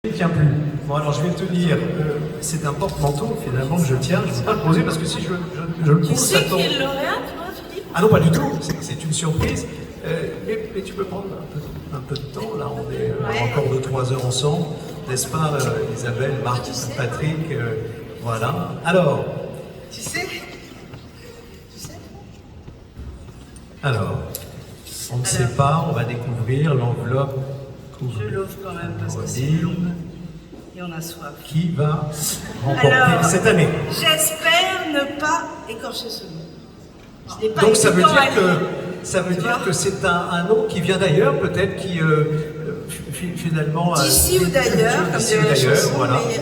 Ne tient plus. Bon, alors je vais te dire, c'est un porte-manteau finalement que je tiens. Je ne vais pas le poser parce que si je le pose, Tu ça sais tombe. qui est le lauréat, toi, Philippe? Ah non, pas du tout. C'est une surprise. Mais tu peux prendre un peu de temps. Là, on est encore 2-3 heures ensemble, n'est-ce pas, Isabelle, Marc, Patrick, voilà. Alors. Tu sais? Alors, on ne sait pas. On va découvrir l'enveloppe. Je l'ouvre quand même parce que c'est long et on a soif. Qui va remporter Alors, cette année? J'espère ne pas écorcher ce nom. Je n'ai pas Donc eu ça le veut temps à dire lire. que c'est un nom qui vient d'ailleurs, peut-être qui finalement D'ici ou d'ailleurs, comme dirait la chanson, voilà. mais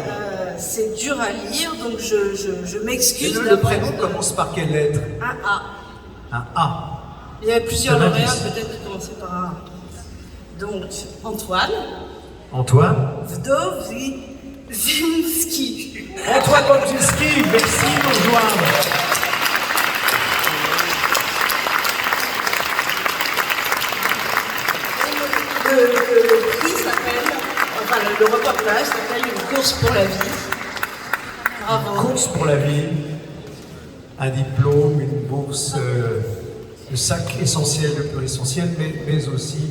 c'est dur à lire, donc je Et m'excuse. le prénom commence par quelle lettre? Un A. Un A. Il y avait plusieurs Ça lauréats, m'indice. peut-être qui commençaient par un A. Donc, Antoine Antoine. Wdowzinski. Antoine Wojcicki, merci de nous rejoindre. Le prix s'appelle, enfin le reportage s'appelle Une course pour la vie. Bravo. Course pour la vie, un diplôme, une bourse, le sac essentiel, le plus essentiel, mais aussi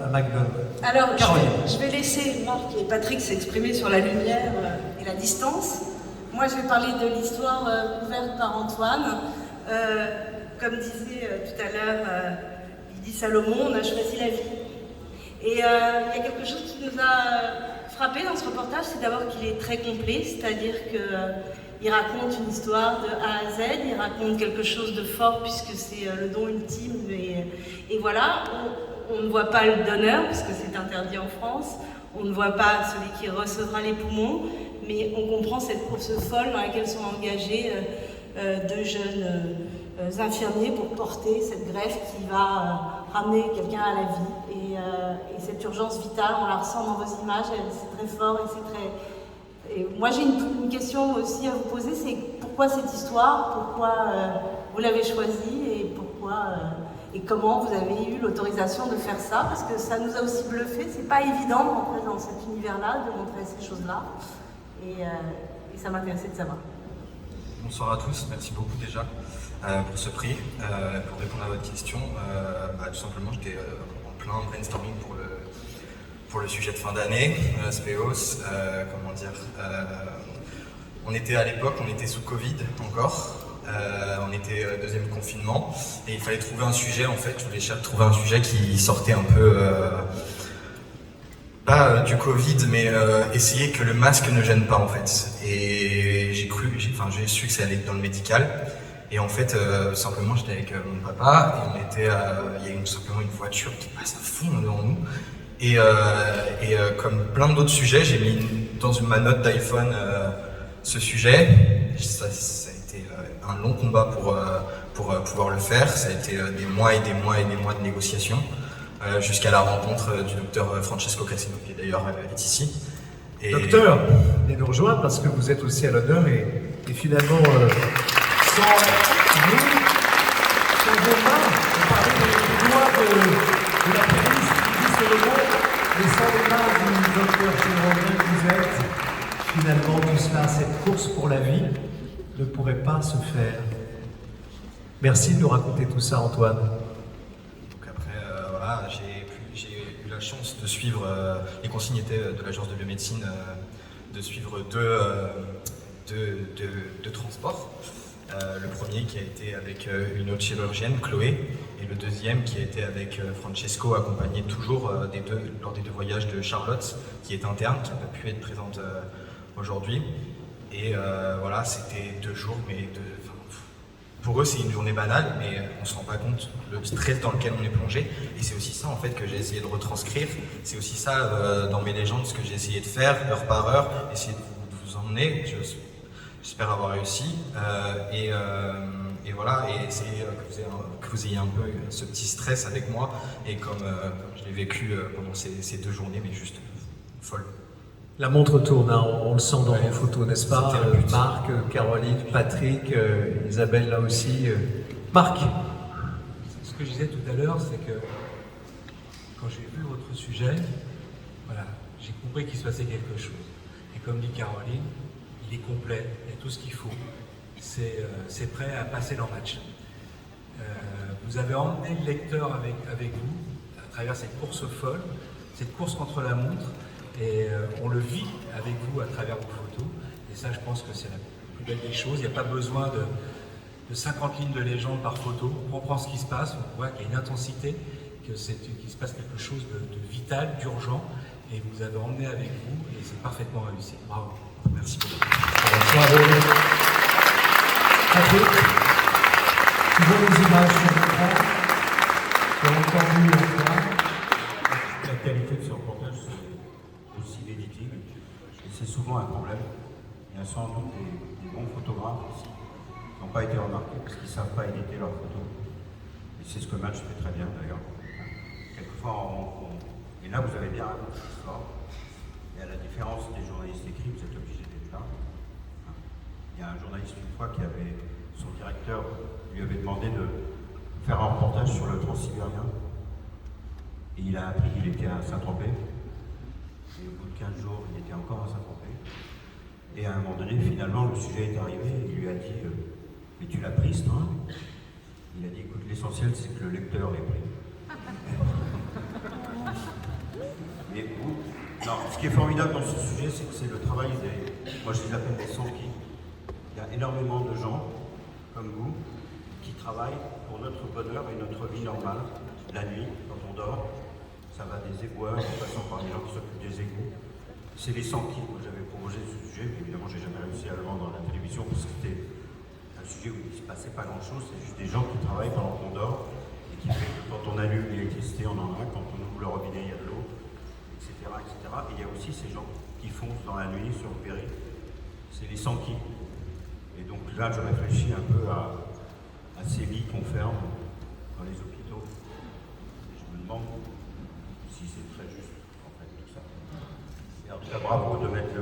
un magnum. Alors, Caroline. je vais laisser Marc et Patrick s'exprimer sur la lumière et la distance. Moi, je vais parler de l'histoire ouverte par Antoine. Comme disait tout à l'heure, il dit Salomon, on a choisi la vie. Et il y a quelque chose qui nous a frappé dans ce reportage, c'est d'abord qu'il est très complet, c'est-à-dire qu'il raconte une histoire de A à Z, il raconte quelque chose de fort puisque c'est le don ultime. Et voilà, on ne voit pas le donneur, parce que c'est interdit en France, on ne voit pas celui qui recevra les poumons, mais on comprend cette course folle dans laquelle sont engagés deux jeunes infirmiers pour porter cette greffe qui va ramener quelqu'un à la vie. Et cette urgence vitale, on la ressent dans vos images, c'est très fort et c'est très... Et moi j'ai une question aussi à vous poser, c'est pourquoi cette histoire, pourquoi vous l'avez choisie et pourquoi... Et comment vous avez eu l'autorisation de faire ça? Parce que ça nous a aussi bluffé. C'est pas évident de rentrer dans cet univers-là, de montrer ces choses-là. Et ça m'intéressait de savoir. Bonsoir à tous, merci beaucoup déjà pour ce prix. Pour répondre à votre question, tout simplement j'étais en plein brainstorming pour le sujet de fin d'année, Speos, comment dire. On était à l'époque, on était sous Covid encore. On était deuxième confinement et il fallait trouver un sujet, en fait, je voulais trouver un sujet qui sortait un peu, pas du Covid, mais essayer que le masque ne gêne pas en fait. Et j'ai su que ça allait être dans le médical. Et en fait, simplement j'étais avec mon papa et il y a simplement une voiture qui passe à fond devant nous. Et comme plein d'autres sujets, j'ai mis dans ma note d'iPhone ce sujet. Ça a été un long combat pour pouvoir le faire. Ça a été des mois et des mois et des mois de négociations jusqu'à la rencontre du docteur Francesco Cassino, qui d'ailleurs est ici. Et... Docteur, venez nous rejoindre parce que vous êtes aussi à l'honneur et finalement, sans vos mains, on parlait des doigts de la pianiste qui dit c'est le mot, mais sans les mains du docteur chirurgien que vous êtes, finalement tout cela, cette course pour la vie, ne pourrait pas se faire. Merci de nous raconter tout ça, Antoine. Donc après, voilà, j'ai eu la chance de suivre, les consignes étaient de l'agence de biomédecine, de suivre deux transports. Le premier qui a été avec une autre chirurgienne, Chloé, et le deuxième qui a été avec Francesco, accompagné toujours lors des deux voyages de Charlotte, qui est interne, qui n'a pas pu être présente aujourd'hui. Et voilà, c'était 2 jours, mais pour eux c'est une journée banale, mais on ne se rend pas compte le stress dans lequel on est plongé. Et c'est aussi ça en fait que j'ai essayé de retranscrire. C'est aussi ça dans mes légendes, ce que j'ai essayé de faire, heure par heure, essayer de vous emmener. J'espère avoir réussi. Et voilà, et essayer que vous ayez un peu ce petit stress avec moi. Et comme je l'ai vécu pendant ces 2 journées, mais juste folle. La montre tourne, hein, on le sent dans vos photos, n'est-ce pas? C'était le but. Marc, Caroline, Patrick, Isabelle là aussi. Marc. Ce que je disais tout à l'heure, c'est que quand j'ai vu votre sujet, voilà, j'ai compris qu'il se passait quelque chose. Et comme dit Caroline, il est complet, il y a tout ce qu'il faut. C'est prêt à passer leur match. Vous avez emmené le lecteur avec vous à travers cette course folle, cette course contre la montre, et on le vit avec vous à travers vos photos. Et ça, je pense que c'est la plus belle des choses. Il n'y a pas besoin de 50 lignes de légende par photo. On comprend ce qui se passe, on voit qu'il y a une intensité, qu'il se passe quelque chose de vital, d'urgent, et vous avez emmené avec vous, et c'est parfaitement réussi. Bravo. Merci beaucoup. Patrick, tu vois les images sur l'écran, tu as entendu Antoine. La qualité de ce reportage, c'est aussi l'éditing, et c'est souvent un problème. Il y a sans doute des bons photographes aussi qui n'ont pas été remarqués parce qu'ils ne savent pas éditer leurs photos. Et c'est ce que Match fait très bien d'ailleurs. Quelquefois, et là vous avez bien raconté l'histoire. Et à la différence des journalistes écrits, vous êtes obligé d'être là. Il y a un journaliste une fois qui avait, son directeur lui avait demandé de faire un reportage sur le Transsibérien. Et il a appris qu'il était à Saint-Tropez. Et au bout de 15 jours, il était encore à Saint-Tropez. Et à un moment donné, finalement, le sujet est arrivé. Il lui a dit mais tu l'as pris ce train? Il a dit écoute, l'essentiel c'est que le lecteur l'ait pris. Mais vous, non, ce qui est formidable dans ce sujet, c'est que c'est le travail des. Moi je les appelle des sans-qui. Il y a énormément de gens comme vous qui travaillent pour notre bonheur et notre vie normale, la nuit, quand on dort. Ça va des éboueurs, en passant par les gens qui s'occupent des égouts. C'est les sans-qui. Moi j'avais proposé ce sujet, mais évidemment j'ai jamais réussi à le vendre dans la télévision parce que c'était un sujet où il ne se passait pas grand-chose. C'est juste des gens qui travaillent pendant qu'on dort et qui fait que quand on allume l'électricité, on en a, quand on ouvre le robinet, il y a de l'eau, etc., etc. Et il y a aussi ces gens qui foncent dans la nuit sur le périph'. C'est les sans-qui. Et donc là, je réfléchis un peu à ces lits qu'on ferme dans les hôpitaux. Je me demande si c'est très juste, en fait, tout ça. Et en tout cas, bravo de mettre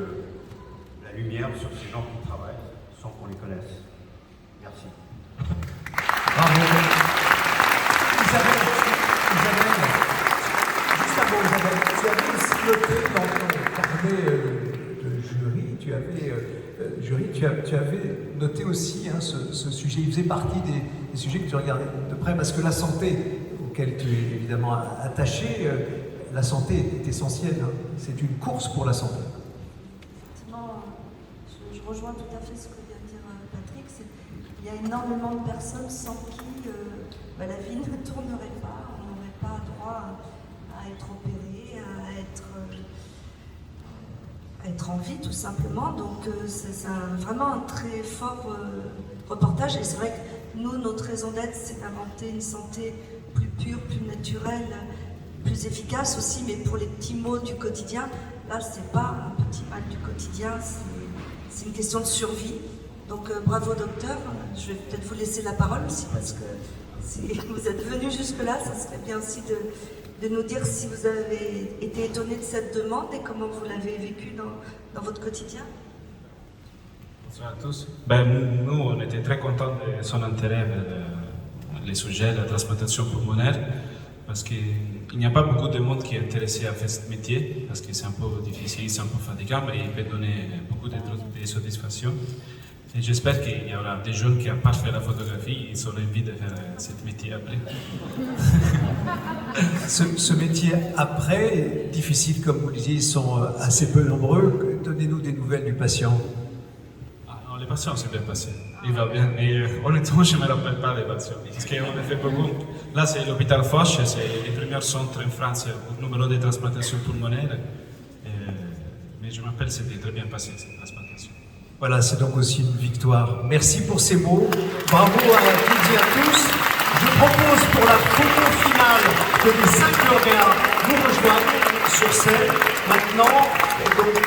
la lumière sur ces gens qui travaillent sans qu'on les connaisse. Merci. Bravo. Isabelle, juste un mot, Isabelle, tu avais aussi noté dans ton carnet de jury, tu avais noté aussi ce sujet, il faisait partie des sujets que tu regardais de près, parce que la santé, auquel tu es évidemment attaché, la santé est essentielle, hein. C'est une course pour la santé. Effectivement, je rejoins tout à fait ce que vient de dire Patrick. Il y a énormément de personnes sans qui la vie ne tournerait pas, on n'aurait pas droit à être opéré, à être en vie tout simplement. Donc c'est vraiment un très fort reportage, et c'est vrai que nous, notre raison d'être, c'est d'inventer une santé plus pure, plus naturelle, plus efficace aussi, mais pour les petits maux du quotidien. Là, c'est pas un petit mal du quotidien, c'est une question de survie. Donc bravo docteur, je vais peut-être vous laisser la parole aussi, parce que si vous êtes venu jusque-là, ça serait bien aussi de nous dire si vous avez été étonné de cette demande et comment vous l'avez vécu dans votre quotidien. Bonsoir à tous. Nous, on était très contents de son intérêt vers les sujets de la transplantation pulmonaire, parce qu'il n'y a pas beaucoup de monde qui est intéressé à faire ce métier, parce que c'est un peu difficile, c'est un peu fatigant, mais il peut donner beaucoup de satisfaction. Et j'espère qu'il y aura des jeunes qui, à part faire la photographie, ils auront envie de faire ce métier après. Ce métier après est difficile, comme vous le disiez, ils sont assez peu nombreux. Donnez-nous des nouvelles du patient. Ah non, les patients, c'est bien passé. Il va bien. Mais honnêtement, je ne me rappelle pas les patients. Parce qu'on a fait beaucoup. Là, c'est l'hôpital Foch, c'est le premier centre en France au numéro de transplantation pulmonaire. Mais je me rappelle, c'était très bien passé, cette transplantation. Voilà, c'est donc aussi une victoire. Merci pour ces mots. Bravo à toutes et à tous. Je propose pour la photo finale que les 5 lauréats nous rejoignent sur scène maintenant. Et donc,